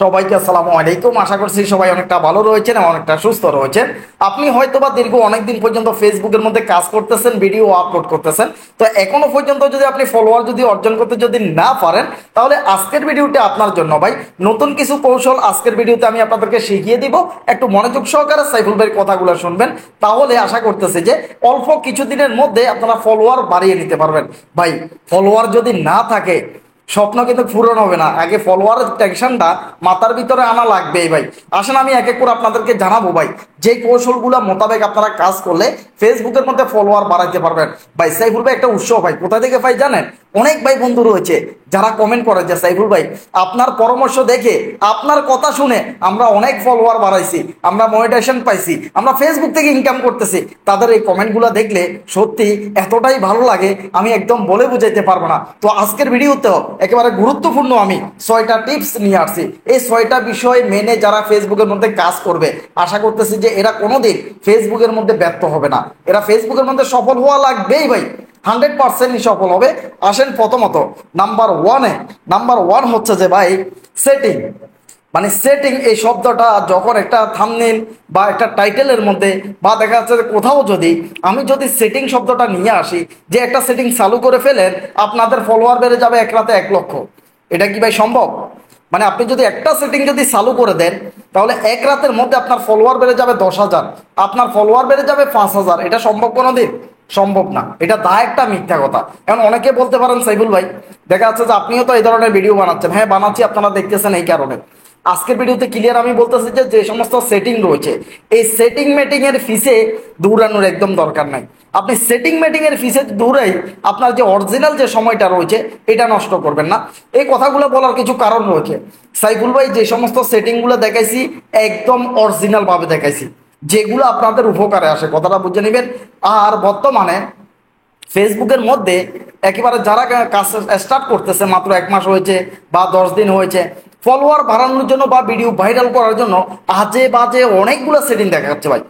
সবাইকে আসসালামু আলাইকুম। আশা করছি সবাই অনেকটা ভালো রয়েছেন এবং অনেকটা সুস্থ রয়েছেন। আপনি হয়তোবা দীর্ঘ অনেকদিন পর্যন্ত ফেসবুকের মধ্যে কাজ করতেছেন, ভিডিও আপলোড করতেছেন, তো এখনো পর্যন্ত যদি আপনি ফলোয়ার যদি অর্জন করতে যদি না পারেন, তাহলে আজকের ভিডিওটা আপনার জন্য ভাই। নতুন কিছু কৌশল আজকের ভিডিওতে আমি আপনাদেরকে শিখিয়ে দিব। একটু মনোযোগ সহকারে সাইফুল ভাইয়ের কথাগুলো শুনবেন, তাহলে আশা করতেছি যে অল্প কিছুদিনের মধ্যে আপনারা ফলোয়ার বাড়িয়ে নিতে পারবেন। ভাই, ফলোয়ার যদি না থাকে স্বপ্ন কিন্তু পূরণ হবে না। আগে ফলোয়ারের টেনশনটা মাথার ভিতরে আনা লাগবেই ভাই। আসেন আমি এক এক করে আপনাদেরকে জানাবো ভাই, যে কৌশলগুলো মোতাবেক আপনারা কাজ করলে ফেসবুকের মধ্যে ফলোয়ার বাড়াইতে পারবেন। ভাই, সাইফুল ভাই একটা উৎস ভাই, কোথা থেকে ভাই জানেন? অনেক ভাই বন্ধু রয়েছে যারা কমেন্ট করে যে সাইফুল ভাই, আপনার পরামর্শ দেখে, আপনার কথা শুনে আমরা অনেক ফলোয়ার বাড়াইছি, আমরা মনিটাইজেশন পাইছি, আমরা ফেসবুক থেকে ইনকাম করতেছি। তাদের এই কমেন্টগুলো দেখলে সত্যি এতটাই ভালো লাগে, আমি একদম বলে বুঝাইতে পারবো না। তো আজকের ভিডিওতেও একেবারে গুরুত্বপূর্ণ আমি 6টা টিপস নিয়ে আসছি। এই 6টা বিষয় মেনে যারা ফেসবুকের মধ্যে কাজ করবে, আশা করতেছি যে এরা কোনোদিন ফেসবুকের মধ্যে ব্যর্থ হবে না। এরা ফেসবুকের মধ্যে সফল হওয়া লাগবেই ভাই, 100% সফল হবে। আসেন প্রথমত নাম্বার ওয়ান হচ্ছে যে ভাই, সেটিং। মানে সেটিং এই শব্দটা যখন একটা থাম্বনেইল বা একটা টাইটেলের মধ্যে বা দেখা যাচ্ছে যে কোথাও যদি আমি যদি সেটিং শব্দটা নিয়ে আসি, যে একটা সেটিং চালু করে ফেলেন আপনাদের ফলোয়ার বেড়ে যাবে এক রাতে 1 লক্ষ, এটা কি ভাই সম্ভব? মানে আপনি যদি একটা সেটিং যদি চালু করে দেন, তাহলে এক রাতের মধ্যে আপনার ফলোয়ার বেড়ে যাবে 10,000, আপনার ফলোয়ার বেড়ে যাবে 5,000। এটা সম্ভব কোনোদিন? সম্ভব না। এটা দা একটা মিথ্যা কথা। এখন অনেকে বলতে পারেন সাইফুল ভাই, দেখা যাচ্ছে যে আপনিও তো এই ধরনের ভিডিও বানাচ্ছেন। হ্যাঁ, বানাচ্ছি, আপনারা দেখতেছেন এই কারণে। আজকের ভিডিওতে ক্লিয়ার আমি বলতেছি যে যে সমস্ত সেটিং রয়েছে, এই সেটিং মেটিং এর ফিসে দৌড়ানোর একদম দরকার নাই। আপনি সেটিং মেটিং এর ফিসে দৌড়াই আপনার যে অরিজিনাল যে সময়টা রয়েছে এটা নষ্ট করবেন না। এই কথাগুলো বলার কিছু কারণ রয়েছে। সাইফুল ভাই যে সমস্ত সেটিংগুলো দেখাইছি একদম অরিজিনাল ভাবে দেখাইছি, যেগুলো আপনাদের উপকারে আসে, কথাটা বুঝে নেবেন। আর বর্তমানে ফেসবুকের মধ্যে একেবারে যারা কাজ স্টার্ট করতেছে, মাত্র 1 মাস হয়েছে বা 10 দিন হয়েছে, ফলোয়ার বাড়ানোর জন্য বা ভিডিও ভাইরাল করার জন্য আজে বাজে অনেকগুলো সেটিং দেখা যাচ্ছে ভাই।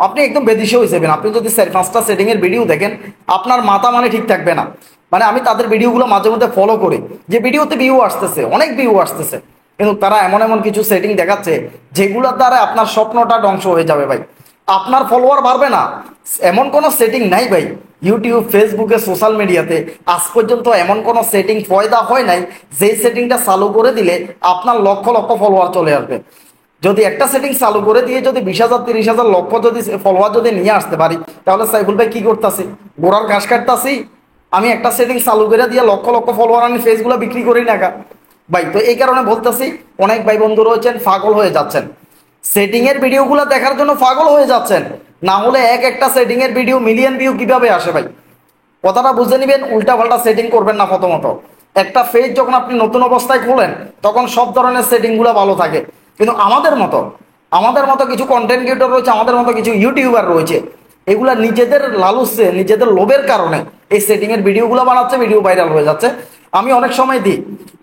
আপনি একদম বেদিশে হয়ে যাবেন। আপনি যদি 4-5টা সেটিংয়ের ভিডিও দেখেন, আপনার মাথা মানে ঠিক থাকবে না। মানে আমি তাদের ভিডিওগুলো মাঝে মধ্যে ফলো করি, যে ভিডিওতে ভিউ আসতেছে, অনেক ভিউ আসতেছে, কিন্তু তারা এমন এমন কিছু সেটিং দেখাচ্ছে যেগুলোর দ্বারা আপনার স্বপ্নটা ধ্বংস হয়ে যাবে ভাই। আপনার ফলোয়ার বাড়বে না এমন কোনো সেটিং নাই ভাই। ইউটিউব, ফেসবুকে, সোশ্যাল মিডিয়াতে আজ পর্যন্ত এমন কোনো সেটিং পয়দা হয় নাই যেই সেটিংটা চালু করে দিলে আপনার লক্ষ লক্ষ ফলোয়ার চলে আসবে। যদি একটা সেটিং চালু করে দিয়ে যদি 20,000, 30,000, লক্ষ যদি ফলোয়ার যদি নিয়ে আসতে পারি, তাহলে সাইফুল ভাই কি করতেছি? গোড়ার ঘাস কাটতেছি। আমি একটা সেটিং চালু করে দিয়ে লক্ষ লক্ষ ফলোয়ার আমি ফেসগুলো বিক্রি করি না ভাই। তো এই কারণে বলতেছি, অনেক ভাই বন্ধু রয়েছেন পাগল হয়ে যাচ্ছেন, সেটিং এর ভিডিওগুলো দেখার জন্য পাগল হয়ে যাচ্ছেন। না হলে একটা সেটিং এর ভিডিও মিলিয়ন ভিউ কিভাবে আসে ভাই? কথাটা বুঝে নিবেন। উল্টা পাল্টা সেটিং করবেন না। প্রথমত একটা পেজ যখন আপনি নতুন অবস্থায় খোলেন, তখন সব ধরনের সেটিংগুলো ভালো থাকে, কিন্তু আমাদের মতো কিছু কন্টেন্ট ক্রিয়েটর রয়েছে, আমাদের মতো কিছু ইউটিউবার রয়েছে, এগুলা নিজেদের লালুসে, নিজেদের লোভের কারণে এই সেটিং এর ভিডিওগুলো বানাচ্ছে, ভিডিও ভাইরাল হয়ে যাচ্ছে। আমি অনেক সময় দিই,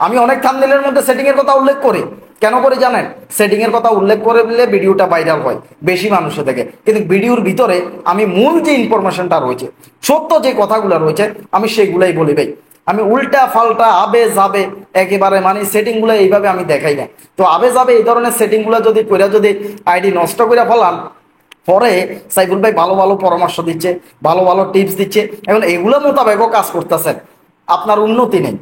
আমি অনেক থাম্বনেইলের মধ্যে সেটিং এর কথা উল্লেখ করি। কেন করে জানেন? সেটিং এর কথা উল্লেখ করে দিলে ভিডিওটা ভাইরাল হয় বেশি মানুষের থেকে, কিন্তু ভিডিওর ভিতরে আমি মূল যে ইনফরমেশনটা রয়েছে, সত্য যে কথাগুলো রয়েছে, আমি সেগুলাই বলি ভাই। আমি উল্টা ফাল্টা আবে যাবে একেবারে মানে সেটিংগুলো এইভাবে আমি দেখাই না। তো আবে যাবে এই ধরনের সেটিংগুলো যদি কইরা যদি আইডি নষ্ট করে ফেলান, পরে সাইফুল ভাই ভালো ভালো পরামর্শ দিচ্ছে, ভালো ভালো টিপস দিচ্ছে, এখন এগুলো মোতাবেকও কাজ করতেছেন, আপনার উন্নতি নেই।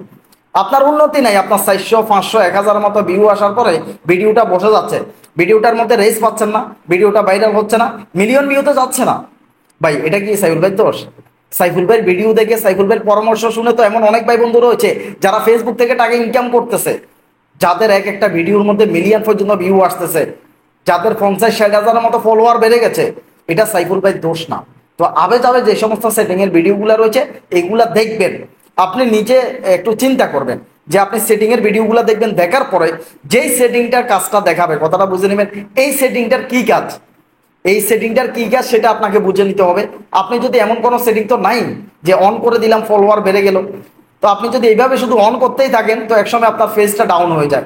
আপনার 400, 500, 1,000 মতো ভিউ আসার পরে ভিডিওটা বসে যাচ্ছে, ভিডিওটার মধ্যে রেস পাচ্ছেন না, ভিডিওটা ভাইরাল হচ্ছে না, মিলিয়ন ভিউতে যাচ্ছে না। ভাই, এটা কি সাইফুল ভাই দোষ? সাইফুল ভাইয়ের ভিডিও দেখে, সাইফুল ভাইয়ের পরামর্শ শুনে তো এমন অনেক ভাই বন্ধু রয়েছে যারা ফেসবুক থেকে টাকা ইনকাম করতেছে, যাদের একটা ভিডিওর মধ্যে মিলিয়ন পর্যন্ত ভিউ আসতেছে, যাদের 50-60 হাজারের মতো ফলোয়ার বেড়ে গেছে। এটা সাইফুল ভাই দোষ না। তো আবে যাবে যে সমস্ত সেটিং এর ভিডিওগুলো রয়েছে, এগুলা দেখবেন। আপনি নিজে একটু চিন্তা করবেন যে আপনি সেটিং এর ভিডিওগুলো দেখবেন, দেখার পরে যেই সেটিংটার কাজটা দেখাবে, কথাটা বুঝে নেবেন, এই সেটিংটার কি কাজ, সেটা আপনাকে বুঝে নিতে হবে। আপনি যদি এমন কোনো সেটিং তো নাই যে অন করে দিলাম ফলোয়ার বেড়ে গেল, তো আপনি যদি এইভাবে শুধু অন করতেই থাকেন, তো একসময় আপনার ফেজটা ডাউন হয়ে যায়।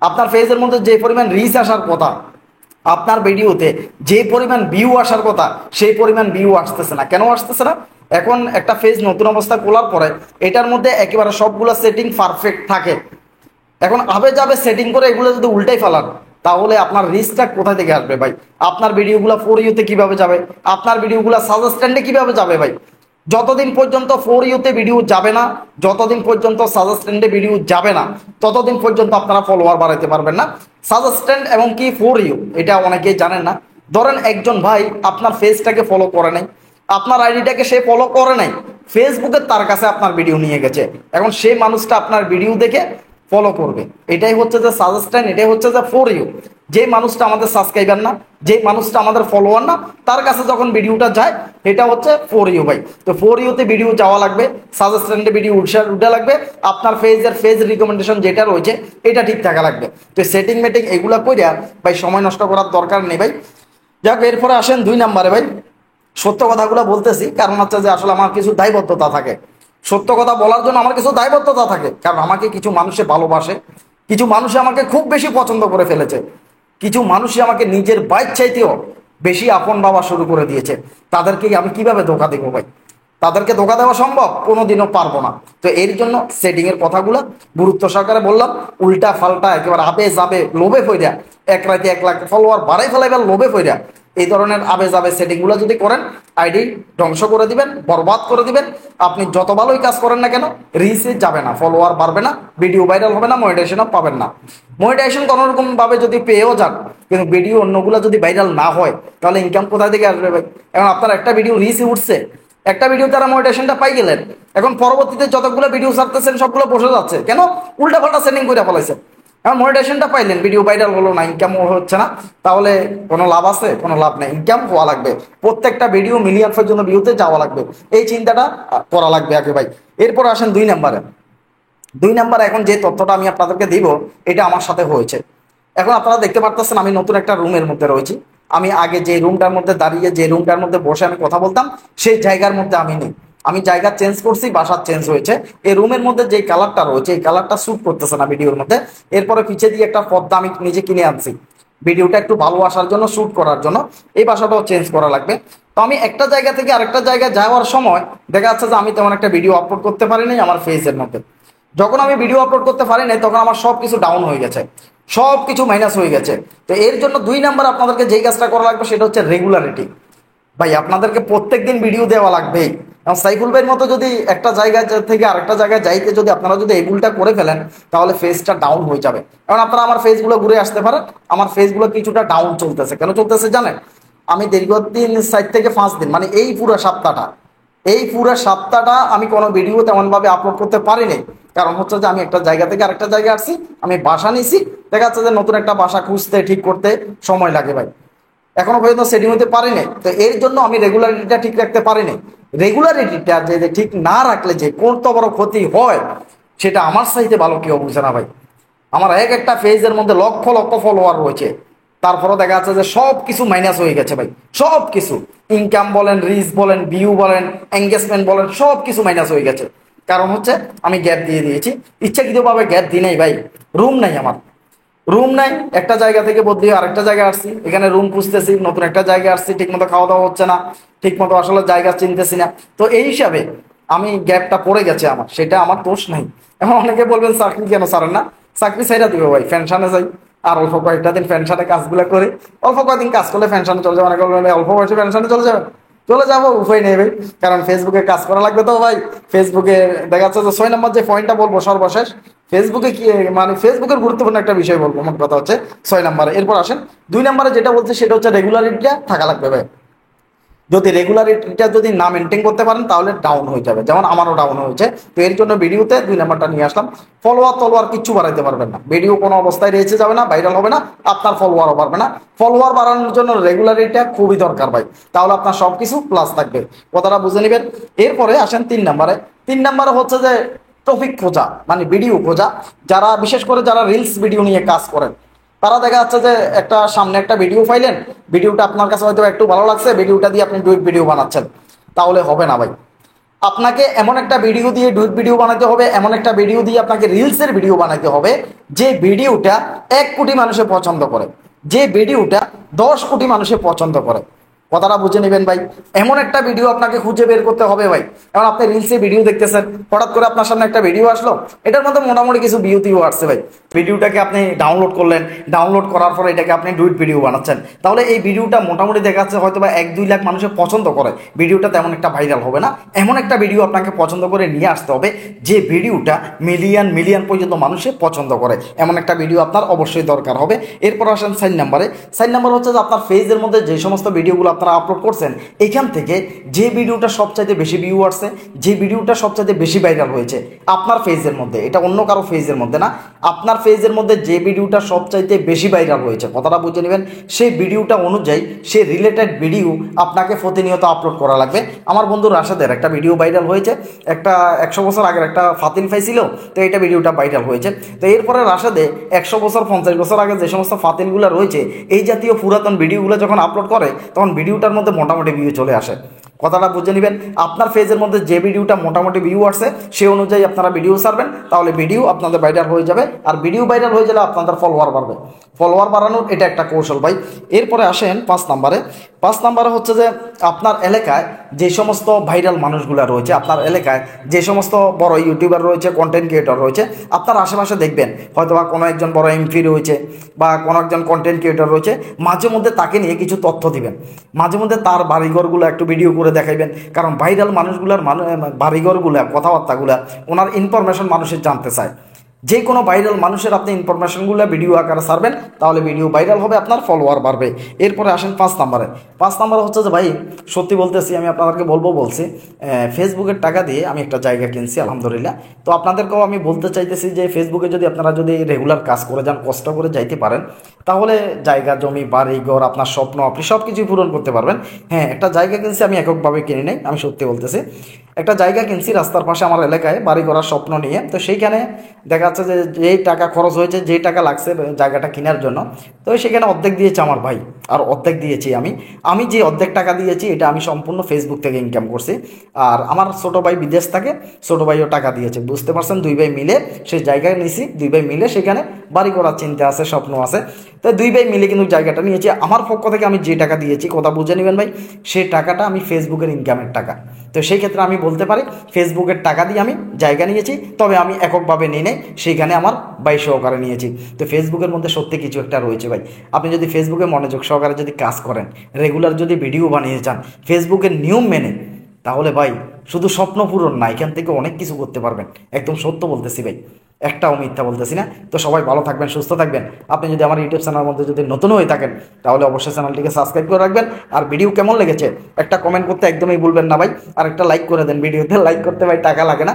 আপনার ফেজের মধ্যে যে পরিমাণ রিচ আসার কথা, আপনার ভিডিওতে যে পরিমাণ ভিউ আসার কথা, সেই পরিমাণ ভিউ আসতেছে না। কেন আসতেছে না? এখন একটা ফেজ নতুন অবস্থা খোলার পরে এটার মধ্যে একেবারে সবগুলো সেটিং পারফেক্ট থাকে, এখন আবে যাবে সেটিং করে এগুলো যদি উল্টাই ফেলান, তাহলে আপনার রিস্কটা কোথা থেকে আসবে ভাই? আপনার ভিডিওগুলো ফর ইউতে কিভাবে যাবে? আপনার ভিডিওগুলো সাজেস্ট্যান্ডে কিভাবে যাবে ভাই? যতদিন পর্যন্ত ফর ইউতে ভিডিও যাবে না, যতদিন পর্যন্ত সাজেস্ট্যান্ডে ভিডিও যাবে না, ততদিন পর্যন্ত আপনারা ফলোয়ার বাড়াইতে পারবেন না। সাজেস্ট্যান্ড এবং কি ফর ইউ এটা অনেকেই জানেন না। ধরেন একজন ভাই আপনার পেজটাকে ফলো করে নাই, আপনার আইডিটাকে সে ফলো করে নাই, ফেসবুকে তার কাছে আপনার ভিডিও নিয়ে গেছে, এখন সেই মানুষটা আপনার ভিডিও দেখে ফলো করবে। এটাই হচ্ছে যে সাজেস্ট্যান্ড, এটাই হচ্ছে যে ফর ইউ। যে মানুষটা আমাদের সাবস্ক্রাইবার না, যে মানুষটা আমাদের ফলোয়ার না, তার কাছে যখন ভিডিওটা যায় এটা হচ্ছে ফর ইউ ভাই। তো ফর ইউতে ভিডিও যাওয়া লাগবে, সাজেস্ট্যান্ডে ভিডিও উঠে লাগবে, আপনার পেজ রিকমেন্ডেশন যেটা রয়েছে এটা ঠিক থাকা লাগবে। তো সেটিং মেটিং এগুলা কইরা ভাই সময় নষ্ট করার দরকার নেই ভাই। যাক, এরপরে আসেন 2 নম্বরে ভাই। সত্য কথাগুলো বলতেছি কারণ হচ্ছে যে আসলে আমার কিছু দায়বদ্ধতা থাকে, সত্য কথা বলার জন্য আমার কিছু দায়বদ্ধতা থাকে। কারণ আমাকে কিছু মানুষে ভালোবাসে, কিছু মানুষে আমাকে খুব বেশি পছন্দ করে ফেলেছে, কিছু মানুষই আমাকে নিজের বাইক চাইতেও বেশি আপন ভাবা শুরু করে দিয়েছে। তাদেরকে আমি কিভাবে ধোকা দেবো ভাই? তাদেরকে ধোকা দেওয়া সম্ভব? কোনোদিনও পারবো না। তো এর জন্য সেটিং এর কথাগুলো গুরুত্ব সহকারে বললাম। উল্টা ফাল্টা একেবারে আবে যাবে লোভে ফইরা 1 রাতে 1 লাখ ফলোয়ার বাড়াই ফেলাইবার লোভে ফইরা এই ধরনের আবে যাবে সেটিংগুলো যদি করেন, আইডি ধ্বংস করে দিবেন, বরবাদ করে দিবেন। আপনি যত ভালোই কাজ করেন না কেন, রিচে যাবে না, ফলোয়ার বাড়বে না, ভিডিও ভাইরাল হবে না, মনিটাইজেশনও পাবেন না। মনিটাইজেশন কোনো রকম ভাবে যদি পেয়েও যান, কিন্তু ভিডিও অন্যগুলো যদি ভাইরাল না হয়, তাহলে ইনকাম কোথায় থেকে আসবে ভাই? এখন আপনার একটা ভিডিও রিচে উঠছে, একটা ভিডিও তারা মনিটাইজেশনটা পাই গেলেন, এখন পরবর্তীতে যতগুলো ভিডিও ছাড়তেছেন সবগুলো বসে যাচ্ছে কেন? উল্টা পাল্টা সেটিং করে ফেলাইছেন। এখন মনিটাইজেশনটা পাইলেন, ভিডিও ভাইরাল হলো না, ইনকামও হচ্ছে না, তাহলে কোনো লাভ আছে? কোনো লাভ নেই। ইনকাম হওয়া লাগবে, প্রত্যেকটা ভিডিও মিলিয়ন পর্যন্ত ভিউতে যাওয়া লাগবে, এই চিন্তাটা করা লাগবে আগে ভাই। এরপর আসেন 2 নম্বরে। 2 নম্বরে এখন যে তথ্যটা আমি আপনাদেরকে দিব এটা আমার সাথে হয়েছে। এখন আপনারা দেখতে পারতেছেন আমি নতুন একটা রুমের মধ্যে রয়েছি। আমি আগে যে রুমটার মধ্যে দাঁড়িয়ে যে রুমটার মধ্যে বসে আমি কথা বলতাম সেই জায়গার মধ্যে আমি নেই। আমি জায়গা চেঞ্জ করছি, বাসা চেঞ্জ হয়েছে। এই রুমের মধ্যে যে কালারটা রয়েছে এই কালারটা স্যুট করতেছে না ভিডিওর মধ্যে। এরপরে পিছে দিয়ে একটা পর্দা আমি নিজে কিনে আনছি ভিডিওটা একটু ভালো আসার জন্য, শ্যুট করার জন্য। এই বাসাটাও চেঞ্জ করা লাগবে। তো আমি একটা জায়গা থেকে আরেকটা জায়গায় যাওয়ার সময় দেখা যাচ্ছে যে আমি তেমন একটা ভিডিও আপলোড করতে পারিনি আমার ফেসের মধ্যে। যখন আমি ভিডিও আপলোড করতে পারি নাই তখন আমার সব কিছু ডাউন হয়ে গেছে, সব কিছু মাইনাস হয়ে গেছে। তো এর জন্য 2 নাম্বার আপনাদেরকে যেই কাজটা করা লাগবে সেটা হচ্ছে রেগুলারিটি। ভাই আপনাদেরকে প্রত্যেক দিন ভিডিও দেওয়া লাগবেই। এবং সাইফুল ভাইয়ের মতো যদি একটা জায়গা থেকে আরেকটা জায়গায় যাইতে যদি আপনারা যদি এই ভুলটা করে ফেলেন, তাহলে ফেসটা ডাউন হয়ে যাবে। এখন আপনারা আমার ফেসগুলো ঘুরে আসতে পারেন, আমার ফেসগুলো কিছুটা ডাউন চলতেছে। কেন চলতেছে জানেন? আমি দীর্ঘদিন 4 থেকে 5 দিন মানে এই পুরো সপ্তাহটা আমি কোনো ভিডিও তেমনভাবে আপলোড করতে পারিনি। কারণ হচ্ছে যে আমি একটা জায়গা থেকে আরেকটা জায়গায় আসছি, আমি বাসা নিছি, দেখা যাচ্ছে যে নতুন একটা বাসা খুঁজতে ঠিক করতে সময় লাগে ভাই। এখনো পর্যন্ত সেটিং হতে পারিনি। তো এর জন্য আমি রেগুলারিটিটা ঠিক রাখতে পারিনি। রেগুলারিটিটা যে ঠিক না রাখলে যে কত বড় ক্ষতি হয় সেটা আমার চাইতে ভালো কেউ বুঝে না ভাই। আমার একটা পেজের মধ্যে লক্ষ লক্ষ ফলোয়ার রয়েছে, তারপরে দেখা যাচ্ছে যে সব কিছু মাইনাস হয়ে গেছে ভাই। সব কিছু, ইনকাম বলেন, রিচ বলেন, ভিউ বলেন, এঙ্গেজমেন্ট বলেন, সব কিছু মাইনাস হয়ে গেছে। কারণ হচ্ছে আমি গ্যাপ দিয়ে দিয়েছি, ইচ্ছাকৃতভাবে গ্যাপ দিই নাই ভাই। রুম নাই আমার, রুম নাই। একটা জায়গা থেকে বদলি আরেকটা জায়গায় আসছি, এখানে রুম খুঁজতেছি, নতুন একটা জায়গায় আসছি, ঠিকমতো খাওয়া দাওয়া হচ্ছে না, ঠিকমতো আসলে জায়গা চিনতেছি না। তো এই হিসাবে আমি গ্যাপটা পড়ে গেছে আমার, সেটা আমার দোষ নাই। এখন অনেকে বলবেন চাকরি কেন ছাড়েন না? চাকরি ছাইরা দিবে ভাই, পেনশনে যাই, আর অল্প কয়েকটা দিন পেনশনে কাজগুলো করে, অল্প কয়েকদিন কাজ করলে পেনশনে চলে যাবে। অনেকে বলবেন অল্প বয়সে পেনশনে চলে যাবে, চলে যাবো, উপায় নেই ভাই। কারণ ফেসবুকে কাজ করা লাগবে তো ভাই। ফেসবুকে দেখা যাচ্ছে যে 6 নম্বর যে পয়েন্টটা বলবো সর্বশেষ, ফেসবুকে কি মানে ফেসবুকের গুরুত্বপূর্ণ একটা বিষয় বলবো, মোট কথা হচ্ছে 6 নম্বরে। এরপর আসেন 2 নম্বরে যেটা বলছে সেটা হচ্ছে রেগুলারিটিটা থাকা লাগবে ভাই। যদি রেগুলারিটিটা যদি না মেনটেন করতে পারেন তাহলে ডাউন হয়ে যাবে, যেমন আমারও ডাউন হয়েছে। তো এর জন্য ভিডিওতে 2 নাম্বারটা নিয়ে আসলাম। ফলোয়ার কিচ্ছু বাড়াইতে পারবেন না, ভিডিও কোনো অবস্থায় রেখে যাবে না, ভাইরাল হবে না, আপনার ফলোয়ারও বাড়বে না। ফলোয়ার বাড়ানোর জন্য রেগুলারিটিটা খুবই দরকার ভাই, তাহলে আপনার সব কিছু প্লাস থাকবে। কথাটা বুঝে নেবেন। এরপরে আসেন 3 নাম্বারে। 3 নাম্বারে হচ্ছে যে টপিক খোঁজা, মানে ভিডিও খোঁজা। যারা বিশেষ করে যারা রিলস ভিডিও নিয়ে কাজ করেন, তারা দেখা যাচ্ছে যে একটা সামনে একটা ভিডিও পাইলেন, ভিডিওটা আপনার কাছে হয়তো একটু ভালো লাগছে, ভিডিওটা দিয়ে আপনি ডুইট ভিডিও বানাচ্ছেন, তাহলে হবে না ভাই। আপনাকে এমন একটা ভিডিও দিয়ে ডুইট ভিডিও বানাতে হবে, এমন একটা ভিডিও দিয়ে আপনাকে রিলসের ভিডিও বানাতে হবে যে ভিডিওটা 1 কোটি মানুষে পছন্দ করে, যে ভিডিওটা 10 কোটি মানুষে পছন্দ করে। কথাটা বুঝে নেবেন ভাই। এমন একটা ভিডিও আপনাকে খুঁজে বের করতে হবে ভাই। এখন আপনি রিলসে ভিডিও দেখতেছেন, হঠাৎ করে আপনার সামনে একটা ভিডিও আসলো, এটার মধ্যে মোটামুটি কিছু ভিউ টিউ আসছে ভাই, ভিডিওটাকে আপনি ডাউনলোড করলেন, ডাউনলোড করার পরে এটাকে আপনি ডুইট ভিডিও বানাচ্ছেন, তাহলে এই ভিডিওটা মোটামুটি দেখা যাচ্ছে হয়তো বা 1-2 লাখ মানুষের পছন্দ করে, ভিডিওটা তেমন একটা ভাইরাল হবে না। এমন একটা ভিডিও আপনাকে পছন্দ করে নিয়ে আসতে হবে যে ভিডিওটা মিলিয়ন মিলিয়ন পর্যন্ত মানুষে পছন্দ করে, এমন একটা ভিডিও আপনার অবশ্যই দরকার হবে। এরপর আসেন 4 নম্বরে। 4 নম্বর হচ্ছে যে আপনার পেজের মধ্যে যে সমস্ত ভিডিওগুলো আপনারা আপলোড করছেন, এখান থেকে যে ভিডিওটা সবচাইতে বেশি ভিউ আসছে, যে ভিডিওটা সবচাইতে বেশি ভাইরাল হয়েছে আপনার পেজের মধ্যে, এটা অন্য কারো পেজের মধ্যে না, আপনার পেজের মধ্যে যে ভিডিওটা সবচাইতে বেশি ভাইরাল হয়েছে, কথাটা বুঝে নেবেন, সেই ভিডিওটা অনুযায়ী সেই রিলেটেড ভিডিও আপনাকে প্রতিনিয়ত আপলোড করা লাগবে। আমার বন্ধু রাশেদের একটা ভিডিও ভাইরাল হয়েছে, একটা 100 বছর আগের একটা ফাতিল পাইছিল, তো এইটা ভিডিওটা ভাইরাল হয়েছে। তো এরপরে রাশেদে 100 বছর 50 বছর আগে যে সমস্ত ফাতিলগুলো রয়েছে, এই জাতীয় পুরাতন ভিডিওগুলো যখন আপলোড করে তখন ভিডিওটার মধ্যে মোটামুটি ভিউ চলে আসে, কথাটা বুঝে নেবেন। আপনার পেজের মধ্যে যে ভিডিওটা মোটামুটি ভিউ আসছে সেই অনুযায়ী আপনারা ভিডিও ছাড়বেন, তাহলে ভিডিও আপনাদের ভাইরাল হয়ে যাবে, আর ভিডিও ভাইরাল হয়ে গেলে আপনাদের ফলোয়ার বাড়বে। ফলোয়ার বাড়ানোর এটা একটা কৌশল ভাই। এরপরে আসেন 5 নম্বরে। 5 নম্বরে হচ্ছে যে আপনার এলাকায় যে সমস্ত ভাইরাল মানুষগুলো রয়েছে, আপনার এলাকায় যে সমস্ত বড় ইউটিউবার রয়েছে, কন্টেন্ট ক্রিয়েটর রয়েছে, আপনার আশেপাশে দেখবেন হয়তো বা কোনো একজন বড় এমপি রয়েছে বা কোনো একজন কন্টেন্ট ক্রিয়েটর রয়েছে, মাঝে মধ্যে তাকে নিয়ে কিছু তথ্য দিবেন, মাঝে মধ্যে তার বাড়িঘরগুলো একটু ভিডিও করে দেখাইবেন, কারণ ভাইরাল মানুষগুলোর বাড়িঘরগুলা, কথাবার্তাগুলা, ওনার ইনফরমেশন মানুষের জানতে চায়। যে কোনো ভাইরাল মানুষের আপনি ইনফরমেশনগুলো ভিডিও আকারে ছাড়বেন, তাহলে ভিডিও ভাইরাল হবে, আপনার ফলোয়ার বাড়বে। এরপরে আসেন 5 নম্বরে। 5 নম্বরে হচ্ছে যে ভাই সত্যি বলতেছি, আমি আপনাদেরকে বলছি ফেসবুকের টাকা দিয়ে আমি একটা জায়গা কিনছি আলহামদুলিল্লাহ। তো আপনাদেরকেও আমি বলতে চাইতেছি যে ফেসবুকে যদি আপনারা যদি রেগুলার কাজ করে যান, কষ্ট করে যাইতে পারেন, তাহলে জায়গা জমি বাড়ি ঘর আপনার স্বপ্ন আপনি সব কিছুই পূরণ করতে পারবেন। হ্যাঁ, একটা জায়গা কিনছি, আমি এককভাবে কিনে নেই, আমি সত্যি বলতেছি, একটা জায়গা কিনছি রাস্তার পাশে আমার এলাকায় বাড়ি করার স্বপ্ন নিয়ে। তো সেইখানে দেখা যাচ্ছে যে যেই টাকা খরচ হয়েছে, যেই টাকা লাগছে জায়গাটা কেনার জন্য, তো সেখানে অর্ধেক দিয়েছে আমার ভাই, আর অর্ধেক দিয়েছি আমি যে অর্ধেক টাকা দিয়েছি এটা আমি সম্পূর্ণ ফেসবুক থেকে ইনকাম করছি। আর আমার ছোটো ভাই বিদেশ থাকে, ছোটো ভাইও টাকা দিয়েছে, বুঝতে পারছেন, 2 ভাই মিলে সেই জায়গায় নিয়েছি, 2 ভাই মিলে সেখানে বাড়ি করার চিন্তা আছে, স্বপ্ন আছে। তো 2 ভাই মিলে কিন্তু জায়গাটা নিয়েছি। আমার পক্ষ থেকে আমি যে টাকা দিয়েছি, কথা বুঝে নেবেন ভাই, সেই টাকাটা আমি ফেসবুকের ইনকামের টাকা। তো সেই ক্ষেত্রে আমি বলতে পারি ফেসবুকের টাকা দিয়ে আমি জায়গা নিয়েছি, তবে আমি এককভাবে নিয়ে নেই, সেইখানে আমার ভাই সহকারে নিয়েছি। তো ফেসবুকের মধ্যে সত্যি কিছু একটা রয়েছে ভাই। আপনি যদি ফেসবুকে মনোযোগ সহকারে যদি কাজ করেন, রেগুলার যদি ভিডিও বানিয়ে যান ফেসবুকের নিয়ম মেনে, তাহলে ভাই শুধু স্বপ্ন পূরণ না, এখান থেকে অনেক কিছু করতে পারবেন। একদম সত্য বলতেছি ভাই, একটাও মিথ্যা বলতেছি না। তো সবাই ভালো থাকবেন, সুস্থ থাকবেন। আপনি যদি আমার ইউটিউব চ্যানেলের মধ্যে যদি নতুন হয়ে থাকেন, তাহলে অবশ্যই চ্যানেলটিকে সাবস্ক্রাইব করে রাখবেন। আর ভিডিও কেমন লেগেছে একটা কমেন্ট করতে একদমই ভুলবেন না ভাই, আর একটা লাইক করে দেন, ভিডিওতে লাইক করতে ভাই টাকা লাগে না।